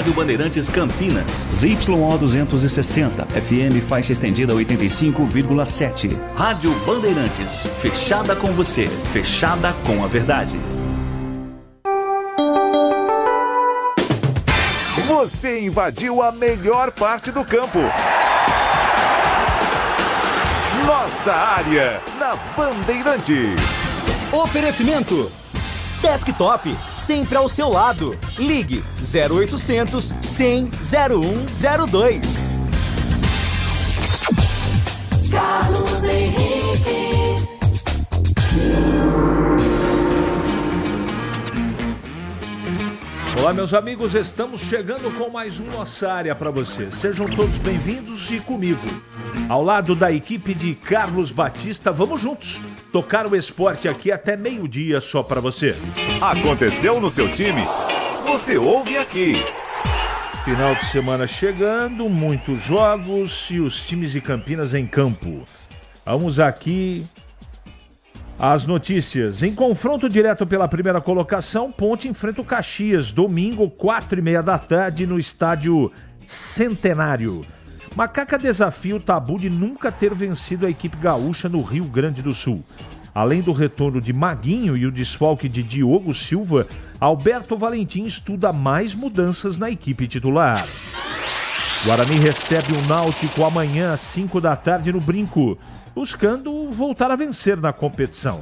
Rádio Bandeirantes Campinas. ZYO 260, FM faixa estendida 85,7. Rádio Bandeirantes, fechada com você, fechada com a verdade. Você invadiu a melhor parte do campo. Nossa área, na Bandeirantes. Oferecimento Desktop, sempre ao seu lado. Ligue 0800 100 0102. Carlos Henrique. Olá, meus amigos, estamos chegando com mais um Nossa Área para você. Sejam todos bem-vindos e comigo, ao lado da equipe de Carlos Batista, vamos juntos tocar o esporte aqui até meio-dia só para você. Aconteceu no seu time? Você ouve aqui. Final de semana chegando, muitos jogos e os times de Campinas em campo. Vamos aqui as notícias. Em confronto direto pela primeira colocação, Ponte enfrenta o Caxias, domingo, 4h30 da tarde, no estádio Centenário. Macaca desafia o tabu de nunca ter vencido a equipe gaúcha no Rio Grande do Sul. Além do retorno de Maguinho e o desfalque de Diogo Silva, Alberto Valentim estuda mais mudanças na equipe titular. Guarani recebe o Náutico amanhã às 5 da tarde no Brinco, buscando voltar a vencer na competição.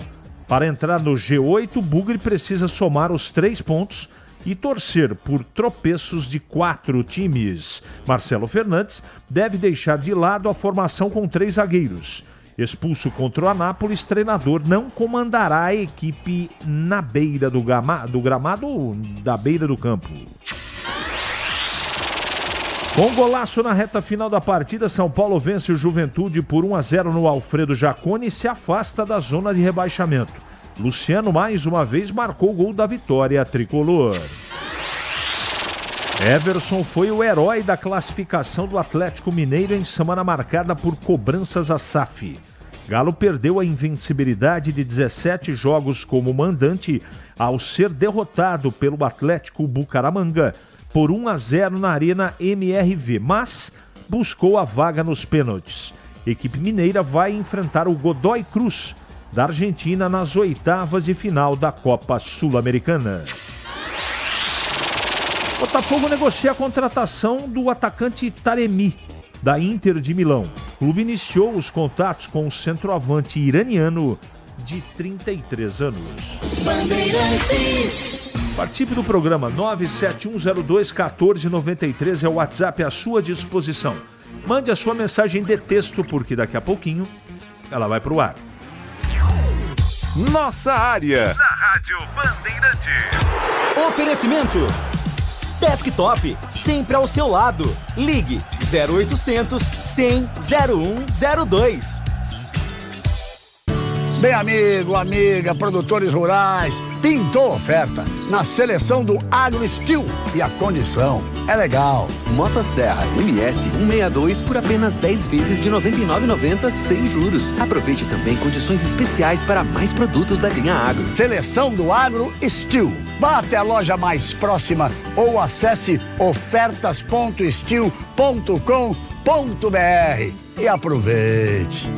Para entrar no G8, o Bugre precisa somar os 3 pontos e torcer por tropeços de 4 times. Marcelo Fernandes deve deixar de lado a formação com 3 zagueiros. Expulso contra o Anápolis, treinador não comandará a equipe na beira do gramado ou da beira do campo. Com golaço na reta final da partida, São Paulo vence o Juventude por 1-0 no Alfredo Jaconi e se afasta da zona de rebaixamento. Luciano mais uma vez marcou o gol da vitória tricolor. Everson foi o herói da classificação do Atlético Mineiro em semana marcada por cobranças à SAF. Galo perdeu a invencibilidade de 17 jogos como mandante ao ser derrotado pelo Atlético Bucaramanga por 1-0 na Arena MRV, mas buscou a vaga nos pênaltis. Equipe mineira vai enfrentar o Godoy Cruz da Argentina nas oitavas de final da Copa Sul-Americana. Botafogo negocia a contratação do atacante Taremi, da Inter de Milão. O clube iniciou os contatos com o centroavante iraniano de 33 anos. Bandeirantes. Participe do programa 971021493, é o WhatsApp à sua disposição. Mande a sua mensagem de texto, porque daqui a pouquinho ela vai pro ar. Nossa área, na Rádio Bandeirantes. Oferecimento Desktop, sempre ao seu lado. Ligue 0800 100 0102. Bem, amigo, amiga, produtores rurais, pintou oferta na seleção do AgroSteel e a condição é legal. Motosserra MS 162 por apenas 10 vezes de R$ 99,90 sem juros. Aproveite também condições especiais para mais produtos da linha Agro. Seleção do AgroSteel. Vá até a loja mais próxima ou acesse ofertas.steel.com.br e aproveite.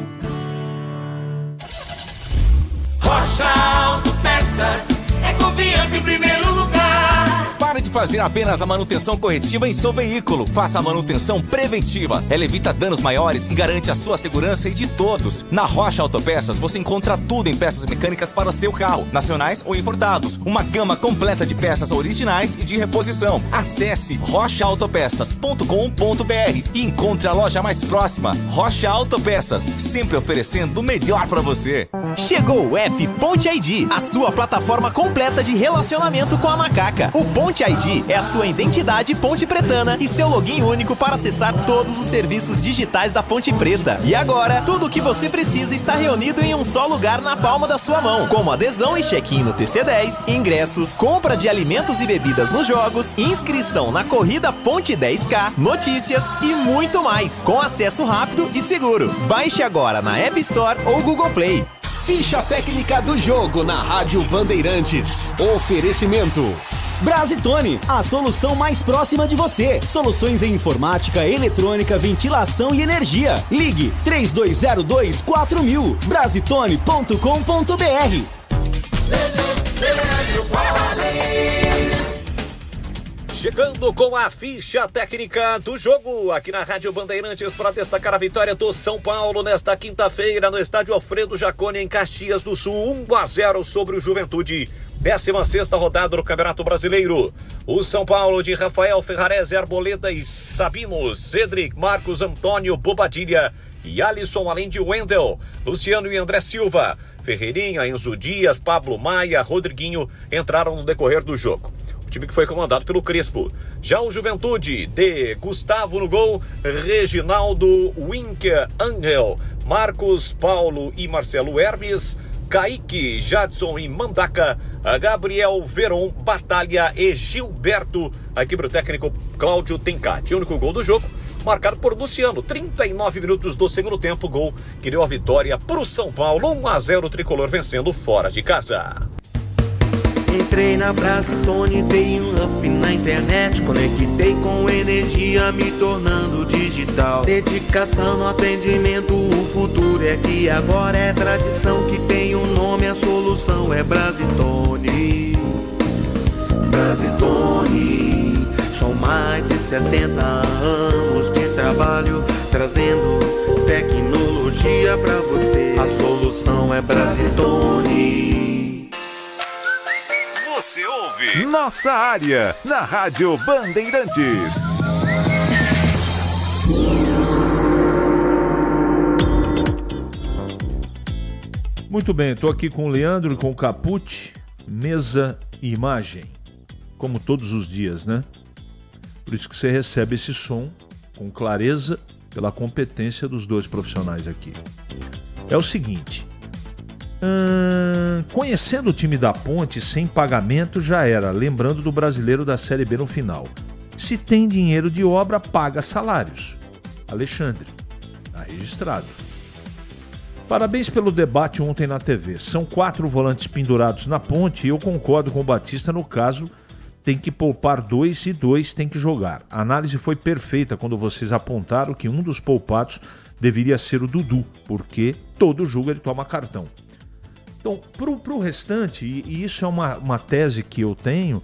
Rocha Autopeças, é confiança em primeiro lugar. Pare de fazer apenas a manutenção corretiva em seu veículo. Faça a manutenção preventiva. Ela evita danos maiores e garante a sua segurança e de todos. Na Rocha Autopeças você encontra tudo em peças mecânicas para o seu carro, nacionais ou importados. Uma gama completa de peças originais e de reposição. Acesse rochaautopeças.com.br e encontre a loja mais próxima. Rocha Autopeças, sempre oferecendo o melhor para você. Chegou o app Ponte ID, a sua plataforma completa de relacionamento com a macaca. O Ponte ID é a sua identidade ponte pretana e seu login único para acessar todos os serviços digitais da Ponte Preta. E agora, tudo o que você precisa está reunido em um só lugar na palma da sua mão, como adesão e check-in no TC10, ingressos, compra de alimentos e bebidas nos jogos, inscrição na corrida Ponte 10K, notícias e muito mais, com acesso rápido e seguro. Baixe agora na App Store ou Google Play. Ficha técnica do jogo na Rádio Bandeirantes. Oferecimento Brasitone, a solução mais próxima de você. Soluções em informática, eletrônica, ventilação e energia. Ligue 3202-4000. Brasitone.com.br. Chegando com a ficha técnica do jogo aqui na Rádio Bandeirantes para destacar a vitória do São Paulo nesta quinta-feira no estádio Alfredo Jaconi em Caxias do Sul, 1-0 sobre o Juventude. 16ª rodada do Campeonato Brasileiro. O São Paulo de Rafael Ferrarese, Arboleda e Sabino, Cedric, Marcos Antônio, Bobadilha e Alisson, além de Wendel, Luciano e André Silva. Ferreirinha, Enzo Dias, Pablo Maia, Rodriguinho entraram no decorrer do jogo. O time que foi comandado pelo Crespo. Já o Juventude de Gustavo no gol, Reginaldo, Winker, Angel, Marcos, Paulo e Marcelo Hermes, Kaique, Jadson e Mandaca, Gabriel, Veron, Batalha e Gilberto. A equipe do técnico Cláudio Tencati. O único gol do jogo marcado por Luciano, 39 minutos do segundo tempo, gol que deu a vitória para o São Paulo, 1-0 o tricolor vencendo fora de casa. Entrei na Brasitone, dei um up na internet, conectei com energia, me tornando digital. Dedicação no atendimento, o futuro é que agora é tradição que tem um nome, a solução é Brasitone. Brasitone, são mais de 70 anos de trabalho, trazendo tecnologia pra você. A solução é Brasitone. Você ouve Nossa Área, na Rádio Bandeirantes. Muito bem, estou aqui com o Leandro e com o Capucci, mesa e imagem, como todos os dias, né? Por isso que você recebe esse som com clareza pela competência dos dois profissionais aqui. É o seguinte... conhecendo o time da Ponte, sem pagamento já era, lembrando do brasileiro da Série B no final. Se tem dinheiro de obra, paga salários. Alexandre, está registrado. Parabéns pelo debate ontem na TV. São 4 volantes pendurados na Ponte e eu concordo com o Batista no caso, tem que poupar 2 e 2 tem que jogar. A análise foi perfeita quando vocês apontaram que um dos poupados deveria ser o Dudu, porque todo jogo ele toma cartão. Então, pro restante, e isso é uma tese que eu tenho,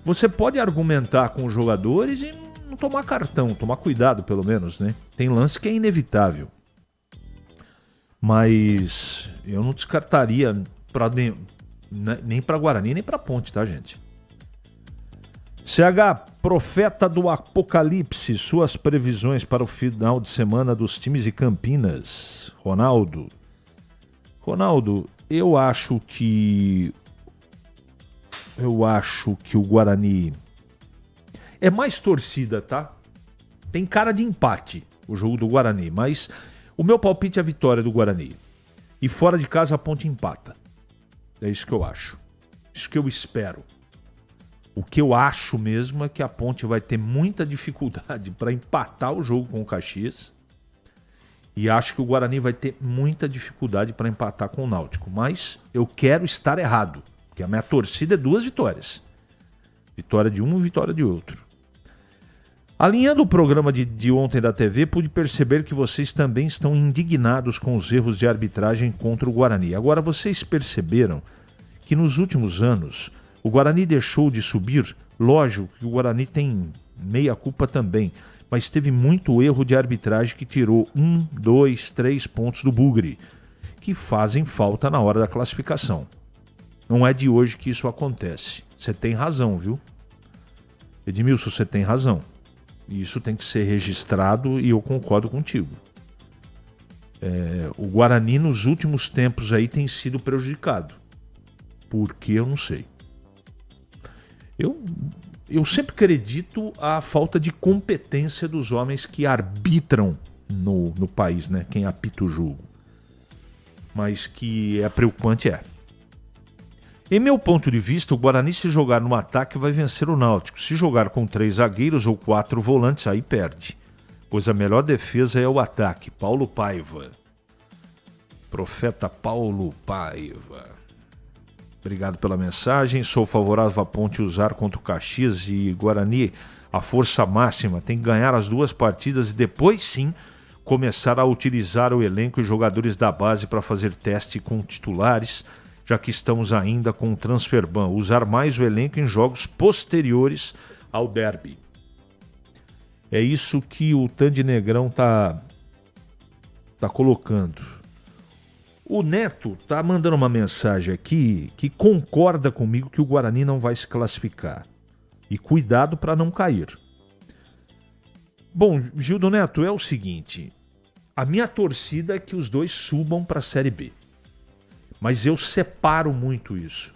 você pode argumentar com os jogadores e não tomar cartão, tomar cuidado pelo menos, né? Tem lance que é inevitável. Mas eu não descartaria nem para Guarani, nem para Ponte, tá, gente? CH, profeta do apocalipse, suas previsões para o final de semana dos times de Campinas. Ronaldo, eu acho que o Guarani é mais torcida, tá? Tem cara de empate o jogo do Guarani, mas o meu palpite é a vitória do Guarani. E fora de casa a Ponte empata. É isso que eu acho. Isso que eu espero. O que eu acho mesmo é que a Ponte vai ter muita dificuldade para empatar o jogo com o Caxias. E acho que o Guarani vai ter muita dificuldade para empatar com o Náutico. Mas eu quero estar errado, porque a minha torcida é 2 vitórias. Vitória de um e vitória de outro. Alinhando o programa de ontem da TV, pude perceber que vocês também estão indignados com os erros de arbitragem contra o Guarani. Agora, vocês perceberam que nos últimos anos o Guarani deixou de subir? Lógico que o Guarani tem meia culpa também, mas teve muito erro de arbitragem que tirou 1, 2, 3 pontos do Bugre, que fazem falta na hora da classificação. Não é de hoje que isso acontece. Você tem razão, viu? Edmilson, você tem razão. E isso tem que ser registrado e eu concordo contigo. O Guarani nos últimos tempos aí tem sido prejudicado. Por que eu não sei. Eu sempre acredito a falta de competência dos homens que arbitram no país, né? Quem apita o jogo. Mas que é preocupante, é. Em meu ponto de vista, o Guarani, se jogar no ataque, vai vencer o Náutico. Se jogar com 3 zagueiros ou 4 volantes, aí perde. Pois a melhor defesa é o ataque. Paulo Paiva. Profeta Paulo Paiva. Obrigado pela mensagem. Sou favorável à Ponte usar contra o Caxias e Guarani a força máxima. Tem que ganhar as 2 partidas e depois sim começar a utilizar o elenco e jogadores da base para fazer teste com titulares, já que estamos ainda com o transfer ban. Usar mais o elenco em jogos posteriores ao derby. É isso que o Tandy Negrão tá colocando. O Neto tá mandando uma mensagem aqui que concorda comigo que o Guarani não vai se classificar. E cuidado para não cair. Bom, Gildo Neto, é o seguinte. A minha torcida é que os dois subam para a Série B. Mas eu separo muito isso.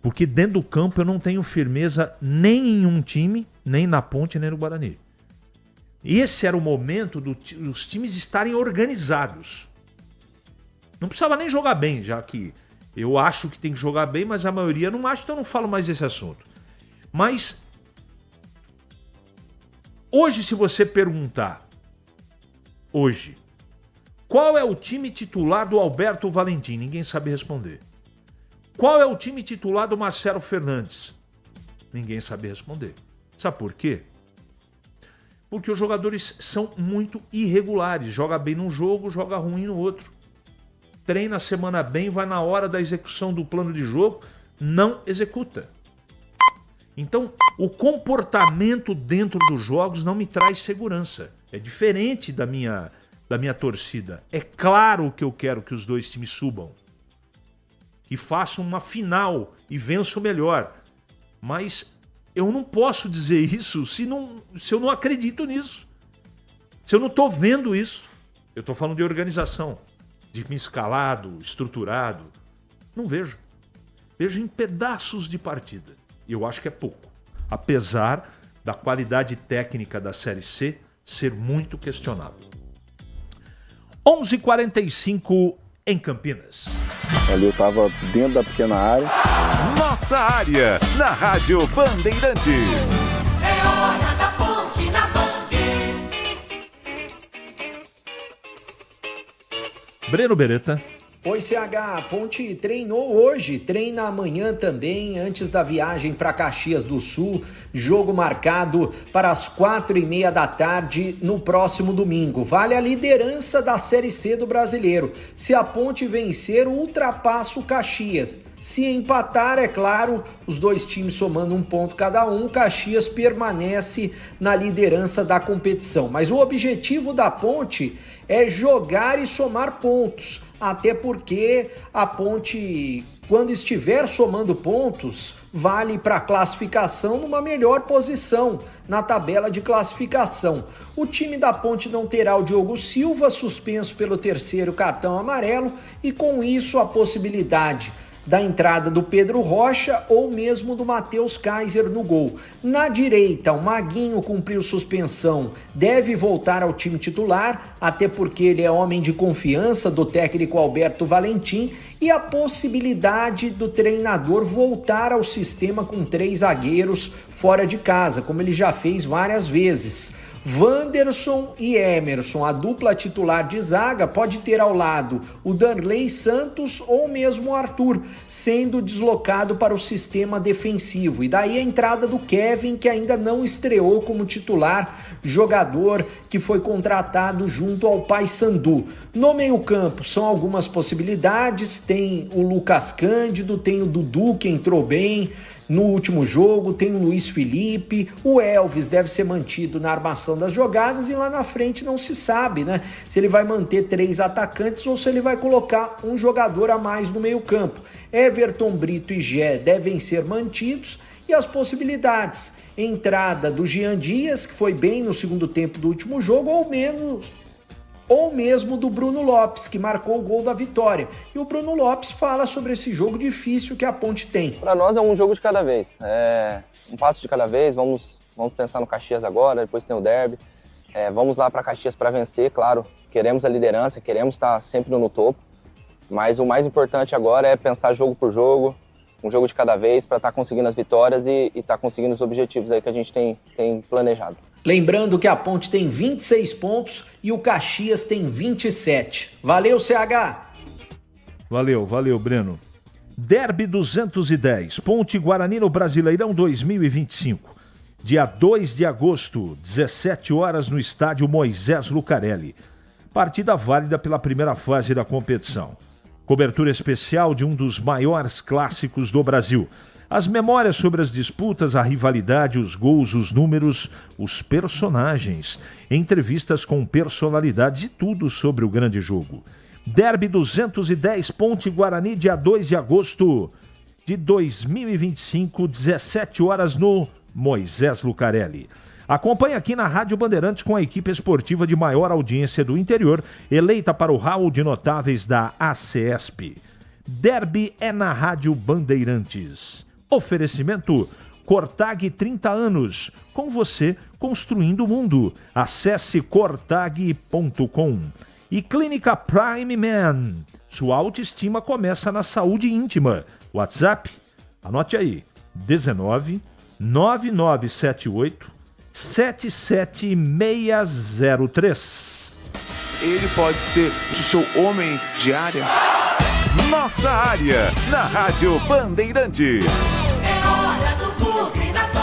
Porque dentro do campo eu não tenho firmeza nem em um time, nem na Ponte, nem no Guarani. Esse era o momento dos times estarem organizados. Não precisava nem jogar bem, já que eu acho que tem que jogar bem, mas a maioria não acha, então eu não falo mais desse assunto. Mas hoje, se você perguntar, hoje, qual é o time titular do Alberto Valentim? Ninguém sabe responder. Qual é o time titular do Marcelo Fernandes? Ninguém sabe responder. Sabe por quê? Porque os jogadores são muito irregulares. Joga bem num jogo, joga ruim no outro. Treina a semana bem, vai na hora da execução do plano de jogo, não executa. Então, o comportamento dentro dos jogos não me traz segurança. É diferente da minha torcida. É claro que eu quero que os dois times subam. Que façam uma final e vençam melhor. Mas eu não posso dizer isso se eu não acredito nisso. Se eu não estou vendo isso. Eu estou falando de organização. De time escalado, estruturado. Não vejo. Vejo em pedaços de partida. E eu acho que é pouco. Apesar da qualidade técnica da Série C ser muito questionável. 11h45 em Campinas. Ali eu estava dentro da pequena área. Nossa área, na Rádio Bandeirantes. É hora da Ponte na Band. Breno Beretta. Oi, CH, a Ponte treinou hoje, treina amanhã também, antes da viagem para Caxias do Sul, jogo marcado para as 4h30 da tarde no próximo domingo. Vale a liderança da Série C do Brasileiro. Se a Ponte vencer, ultrapassa o Caxias. Se empatar, é claro, os dois times somando um ponto cada um, Caxias permanece na liderança da competição. Mas o objetivo da Ponte é jogar e somar pontos, até porque a Ponte, quando estiver somando pontos, vale para a classificação numa melhor posição na tabela de classificação. O time da Ponte não terá o Diogo Silva, suspenso pelo 3º cartão amarelo, e com isso a possibilidade da entrada do Pedro Rocha ou mesmo do Matheus Kaiser no gol. Na direita, o Maguinho cumpriu suspensão, deve voltar ao time titular, até porque ele é homem de confiança do técnico Alberto Valentim, e a possibilidade do treinador voltar ao sistema com 3 zagueiros fora de casa, como ele já fez várias vezes. Wanderson e Emerson, a dupla titular de zaga, pode ter ao lado o Danley Santos ou mesmo o Arthur, sendo deslocado para o sistema defensivo. E daí a entrada do Kevin, que ainda não estreou como titular, jogador que foi contratado junto ao Paysandu. No meio-campo são algumas possibilidades, tem o Lucas Cândido, tem o Dudu, que entrou bem no último jogo, tem o Luiz Felipe, o Elvis deve ser mantido na armação das jogadas, e lá na frente não se sabe, né? Se ele vai manter 3 atacantes ou se ele vai colocar um jogador a mais no meio-campo. Everton, Brito e Gé devem ser mantidos, e as possibilidades: entrada do Jean Dias, que foi bem no segundo tempo do último jogo, ou mesmo do Bruno Lopes, que marcou o gol da vitória. E o Bruno Lopes fala sobre esse jogo difícil que a Ponte tem. Para nós é um jogo de cada vez, um passo de cada vez. Vamos pensar no Caxias agora, depois tem o derby. Vamos lá para Caxias para vencer, claro. Queremos a liderança, queremos estar sempre no topo. Mas o mais importante agora é pensar jogo por jogo, um jogo de cada vez, para estar conseguindo as vitórias e estar conseguindo os objetivos aí que a gente tem planejado. Lembrando que a Ponte tem 26 pontos e o Caxias tem 27. Valeu, CH! Valeu, Breno. Derby 210, Ponte Guarani no Brasileirão 2025. Dia 2 de agosto, 17 horas no estádio Moisés Lucarelli. Partida válida pela primeira fase da competição. Cobertura especial de um dos maiores clássicos do Brasil. As memórias sobre as disputas, a rivalidade, os gols, os números, os personagens. Entrevistas com personalidades e tudo sobre o grande jogo. Derby 210, Ponte Guarani, dia 2 de agosto de 2025, 17 horas no Moisés Lucarelli. Acompanhe aqui na Rádio Bandeirantes com a equipe esportiva de maior audiência do interior, eleita para o hall de notáveis da ACESP. Derby é na Rádio Bandeirantes. Oferecimento Cortag 30 anos. Com você, construindo o mundo. Acesse cortag.com. E Clínica Prime Man. Sua autoestima começa na saúde íntima. WhatsApp, anote aí, 19 9978 77603. Ele pode ser o seu homem de área? Nossa área, na Rádio Bandeirantes. É hora do Bugre da Band.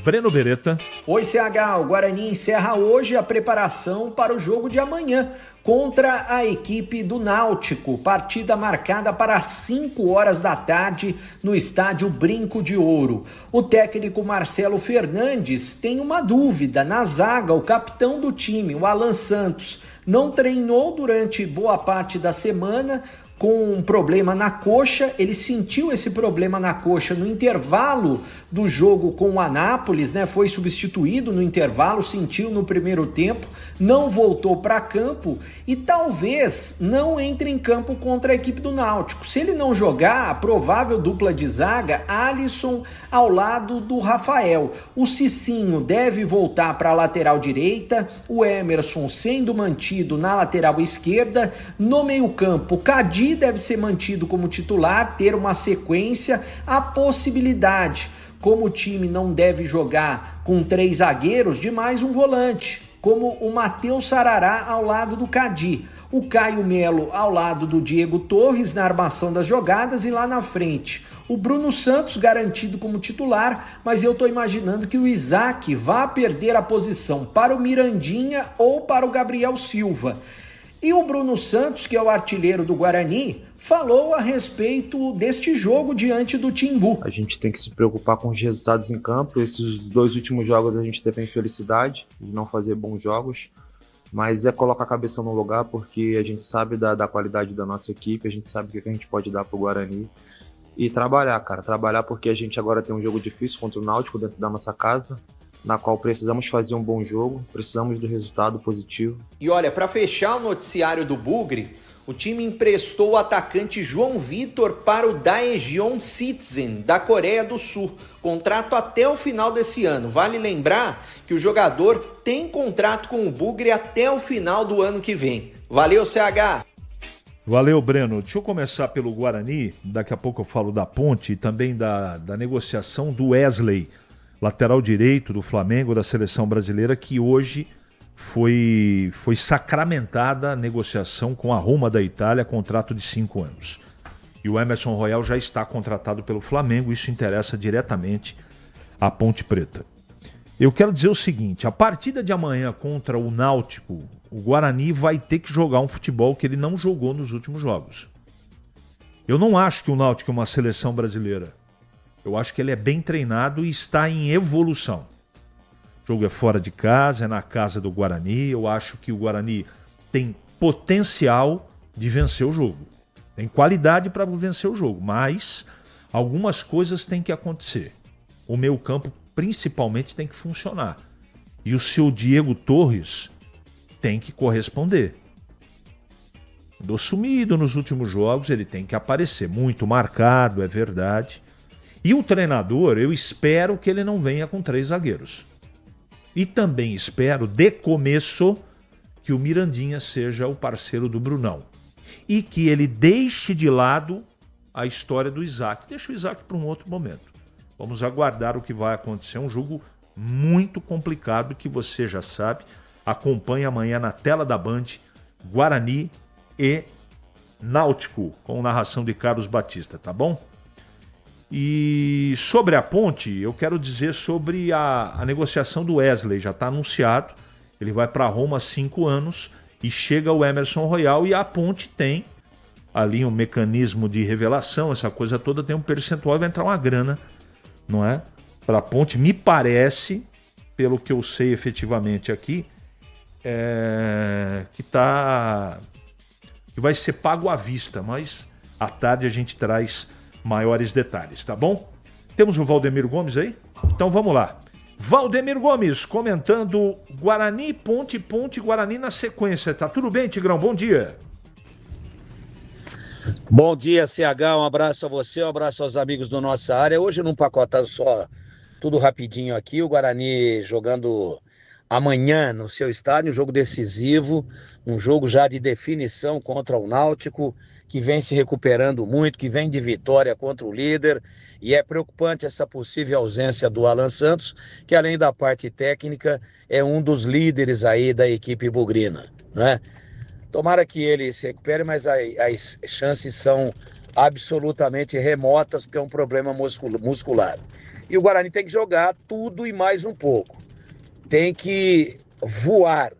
Breno Beretta. Oi, CH. O Guarani encerra hoje a preparação para o jogo de amanhã contra a equipe do Náutico. Partida marcada para 5 horas da tarde no estádio Brinco de Ouro. O técnico Marcelo Fernandes tem uma dúvida. Na zaga, o capitão do time, o Alan Santos, não treinou durante boa parte da semana com um problema na coxa. Ele sentiu esse problema na coxa no intervalo do jogo com o Anápolis, né? Foi substituído no intervalo, sentiu no primeiro tempo, não voltou para campo e talvez não entre em campo contra a equipe do Náutico. Se ele não jogar, a provável dupla de zaga, Alisson ao lado do Rafael. O Cicinho deve voltar para a lateral direita, o Emerson sendo mantido na lateral esquerda. No meio-campo, o Cadi deve ser mantido como titular, ter uma sequência, a possibilidade, como o time não deve jogar com 3 zagueiros, de mais um volante, como o Matheus Sarará ao lado do Cadi, o Caio Melo ao lado do Diego Torres na armação das jogadas e lá na frente o Bruno Santos garantido como titular, mas eu estou imaginando que o Isaac vá perder a posição para o Mirandinha ou para o Gabriel Silva. E o Bruno Santos, que é o artilheiro do Guarani, falou a respeito deste jogo diante do Timbu. A gente tem que se preocupar com os resultados em campo. Esses 2 últimos jogos a gente teve a infelicidade de não fazer bons jogos, mas é colocar a cabeça no lugar, porque a gente sabe da qualidade da nossa equipe, a gente sabe o que a gente pode dar pro Guarani. E trabalhar, cara, porque a gente agora tem um jogo difícil contra o Náutico dentro da nossa casa, na qual precisamos fazer um bom jogo, precisamos do resultado positivo. E olha, para fechar o noticiário do Bugre, o time emprestou o atacante João Vitor para o Daejeon Citizen, da Coreia do Sul. Contrato até o final desse ano. Vale lembrar que o jogador tem contrato com o Bugre até o final do ano que vem. Valeu, CH! Valeu, Breno. Deixa eu começar pelo Guarani, daqui a pouco eu falo da Ponte e também da negociação do Wesley, lateral direito do Flamengo, da seleção brasileira, que hoje foi sacramentada a negociação com a Roma da Itália, contrato de 5 anos. E o Emerson Royal já está contratado pelo Flamengo, isso interessa diretamente à Ponte Preta. Eu quero dizer o seguinte, a partida de amanhã contra o Náutico, o Guarani vai ter que jogar um futebol que ele não jogou nos últimos jogos. Eu não acho que o Náutico é uma seleção brasileira. Eu acho que ele é bem treinado e está em evolução. O jogo é fora de casa, é na casa do Guarani. Eu acho que o Guarani tem potencial de vencer o jogo. Tem qualidade para vencer o jogo, mas algumas coisas têm que acontecer. O meio-campo, principalmente, tem que funcionar. E o seu Diego Torres tem que corresponder. Andou sumido nos últimos jogos, ele tem que aparecer. Muito marcado, é verdade. E o treinador, eu espero que ele não venha com 3 zagueiros. E também espero, de começo, que o Mirandinha seja o parceiro do Brunão. E que ele deixe de lado a história do Isaac. Deixa o Isaac para um outro momento. Vamos aguardar o que vai acontecer. É um jogo muito complicado que você já sabe. Acompanhe amanhã na tela da Band, Guarani e Náutico, com narração de Carlos Batista, tá bom? E sobre a Ponte, eu quero dizer sobre a negociação do Wesley, já está anunciado, ele vai para Roma há 5 anos e chega o Emerson Royal e a Ponte tem ali um mecanismo de revelação, essa coisa toda tem um percentual e vai entrar uma grana, não é? Para a Ponte, me parece, pelo que eu sei efetivamente aqui, que vai ser pago à vista, mas à tarde a gente traz maiores detalhes, tá bom? Temos o Valdemiro Gomes aí? Então vamos lá. Valdemiro Gomes comentando Guarani, Ponte, Guarani na sequência. Tá tudo bem, Tigrão? Bom dia. Bom dia, CH. Um abraço a você, um abraço aos amigos do Nossa Área. Hoje num pacotado só, tudo rapidinho aqui. O Guarani jogando amanhã no seu estádio, um jogo decisivo, um jogo já de definição contra o Náutico, que vem se recuperando muito, que vem de vitória contra o líder, e é preocupante essa possível ausência do Alan Santos, que além da parte técnica, é um dos líderes aí da equipe bugrina, né? Tomara que ele se recupere, mas as chances são absolutamente remotas, porque é um problema muscular. E o Guarani tem que jogar tudo e mais um pouco. Tem que voar,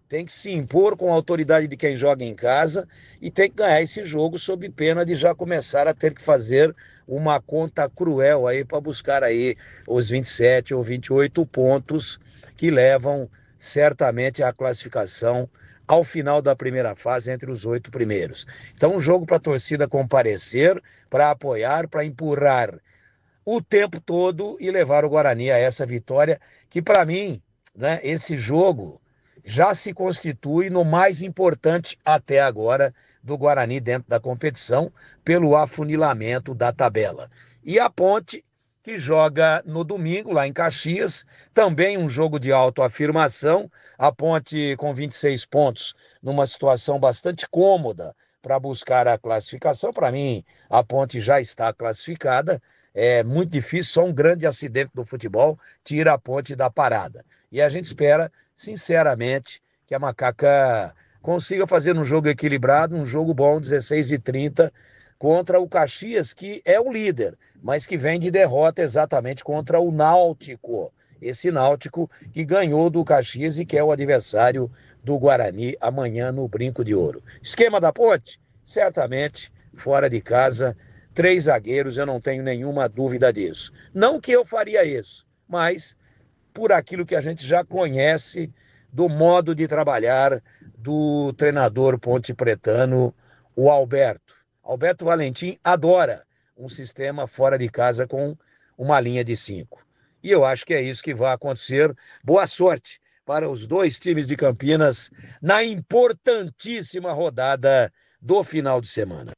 tem que se impor com a autoridade de quem joga em casa e tem que ganhar esse jogo sob pena de já começar a ter que fazer uma conta cruel aí para buscar aí os 27 ou 28 pontos que levam certamente à classificação ao final da primeira fase entre os 8 primeiros. Então um jogo para a torcida comparecer, para apoiar, para empurrar o tempo todo e levar o Guarani a essa vitória que para mim, né, esse jogo já se constitui no mais importante até agora do Guarani dentro da competição, pelo afunilamento da tabela. E a Ponte, que joga no domingo lá em Caxias, também um jogo de autoafirmação, a Ponte com 26 pontos, numa situação bastante cômoda para buscar a classificação. Para mim, a Ponte já está classificada, é muito difícil, só um grande acidente do futebol tira a Ponte da parada. E a gente espera, sinceramente, que a Macaca consiga fazer um jogo equilibrado, um jogo bom, 16h30, contra o Caxias, que é o líder, mas que vem de derrota exatamente contra o Náutico. Esse Náutico que ganhou do Caxias e que é o adversário do Guarani amanhã no Brinco de Ouro. Esquema da Ponte? Certamente, fora de casa, 3 zagueiros, eu não tenho nenhuma dúvida disso. Não que eu faria isso, mas por aquilo que a gente já conhece do modo de trabalhar do treinador pontepretano, o Alberto. Alberto Valentim adora um sistema fora de casa com uma linha de 5. E eu acho que é isso que vai acontecer. Boa sorte para os 2 times de Campinas na importantíssima rodada do final de semana.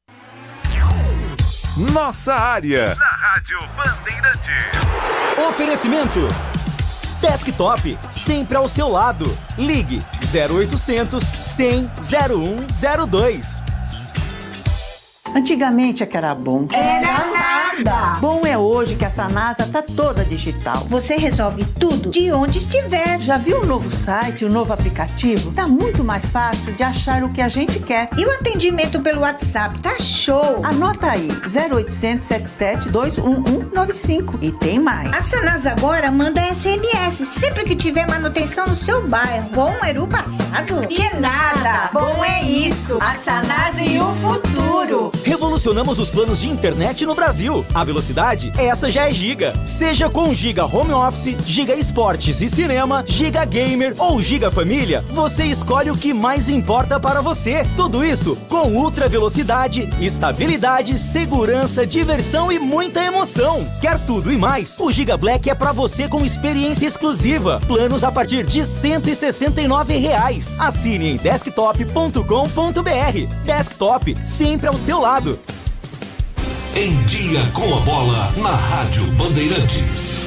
Nossa Área, na Rádio Bandeirantes. Oferecimento Desktop, sempre ao seu lado. Ligue 0800 100 0102. Antigamente é que era bom. Era nada. Bom é hoje que essa NASA tá toda digital. Você resolve tudo de onde estiver. Já viu o novo site, o novo aplicativo? Tá muito mais fácil de achar o que a gente quer. E o atendimento pelo WhatsApp tá show. Anota aí, 0800 77 21195. E tem mais. A Sanasa agora manda SMS sempre que tiver manutenção no seu bairro. Bom era o passado? E nada. Bom é isso. A Sanasa e o futuro. Revolucionamos os planos de internet no Brasil. A velocidade, essa já é Giga. Seja com Giga Home Office, Giga Esportes e Cinema, Giga Gamer ou Giga Família, você escolhe o que mais importa para você. Tudo isso com ultra velocidade, estabilidade, segurança, diversão e muita emoção. Quer tudo e mais? O Giga Black é para você com experiência exclusiva. Planos a partir de R$ 169. Assine em desktop.com.br. Desktop, sempre ao seu lado. Em Dia com a Bola, na Rádio Bandeirantes.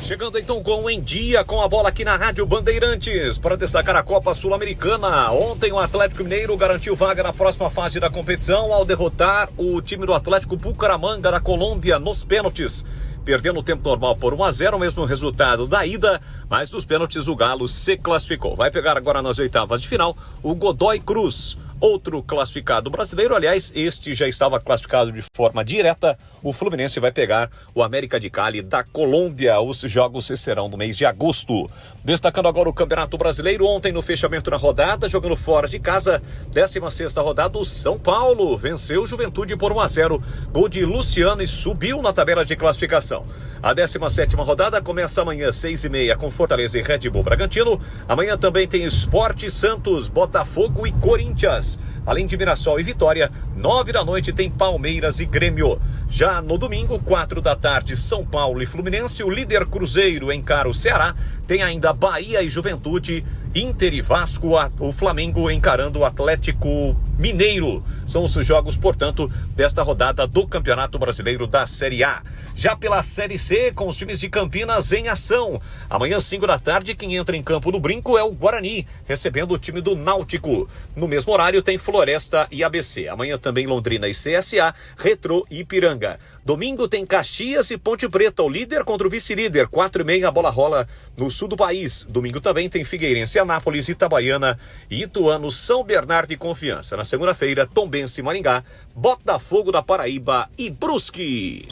Chegando então com Em Dia com a Bola aqui na Rádio Bandeirantes para destacar a Copa Sul-Americana. Ontem o Atlético Mineiro garantiu vaga na próxima fase da competição ao derrotar o time do Atlético Bucaramanga da Colômbia nos pênaltis perdendo o tempo normal por 1-0, o mesmo resultado da ida, mas nos pênaltis o Galo se classificou. Vai pegar agora nas oitavas de final o Godoy Cruz, outro classificado brasileiro. Aliás, este já estava classificado de forma direta. O Fluminense vai pegar o América de Cali da Colômbia. Os jogos serão no mês de agosto. Destacando agora o Campeonato Brasileiro. Ontem, no fechamento da rodada, jogando fora de casa, 16ª rodada, o São Paulo venceu o Juventude por 1-0. Gol de Luciano e subiu na tabela de classificação. A 17ª rodada começa amanhã, 6h30, com Fortaleza e Red Bull Bragantino. Amanhã também tem Sport, Santos, Botafogo e Corinthians. Além de Mirassol e Vitória, 9 da noite tem Palmeiras e Grêmio. Já no domingo, 4 da tarde, São Paulo e Fluminense. O líder Cruzeiro encara o Ceará. Tem ainda Bahia e Juventude, Inter e Vasco, o Flamengo encarando o Atlético Mineiro. São os jogos, portanto, desta rodada do Campeonato Brasileiro da Série A. Já pela Série C, com os times de Campinas em ação. Amanhã, 5 da tarde, quem entra em campo no Brinco é o Guarani, recebendo o time do Náutico. No mesmo horário tem Floresta e ABC. Amanhã também Londrina e CSA, Retrô e Ipiranga. Domingo tem Caxias e Ponte Preta, o líder contra o vice-líder. 4h30 a bola rola no sul do país. Domingo também tem Figueirense, Anápolis, Itabaiana, Ituano, São Bernardo e Confiança. Na segunda-feira, Tombense e Maringá, Botafogo da Paraíba e Brusque.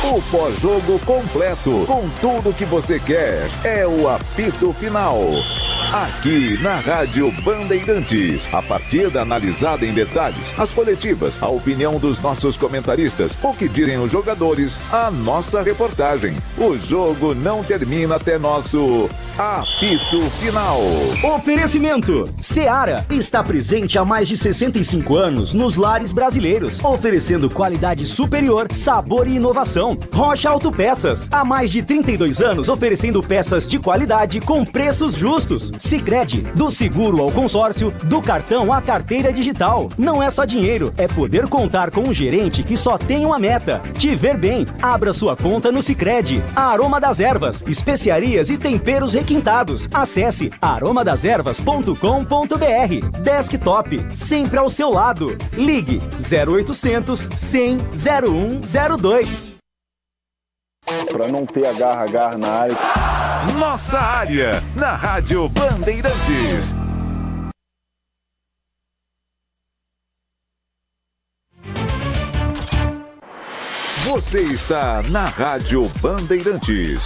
O pós-jogo completo, com tudo que você quer, é o apito final. Aqui na Rádio Bandeirantes, a partida analisada em detalhes, as coletivas, a opinião dos nossos comentaristas, o que dizem os jogadores, a nossa reportagem. O jogo não termina até nosso apito final. Oferecimento: Seara está presente há mais de 65 anos nos lares brasileiros, oferecendo qualidade superior, sabor e inovação. Rocha Autopeças, há mais de 32 anos oferecendo peças de qualidade com preços justos. Sicredi, do seguro ao consórcio, do cartão à carteira digital. Não é só dinheiro, é poder contar com um gerente que só tem uma meta: te ver bem. Abra sua conta no Sicredi. A Aroma das Ervas, especiarias e temperos requintados. Acesse aromadeservas.com.br. Desktop, sempre ao seu lado. Ligue 0800 100 0102. Para não ter agarra na área. Nossa área, na Rádio Bandeirantes. Você está na Rádio Bandeirantes.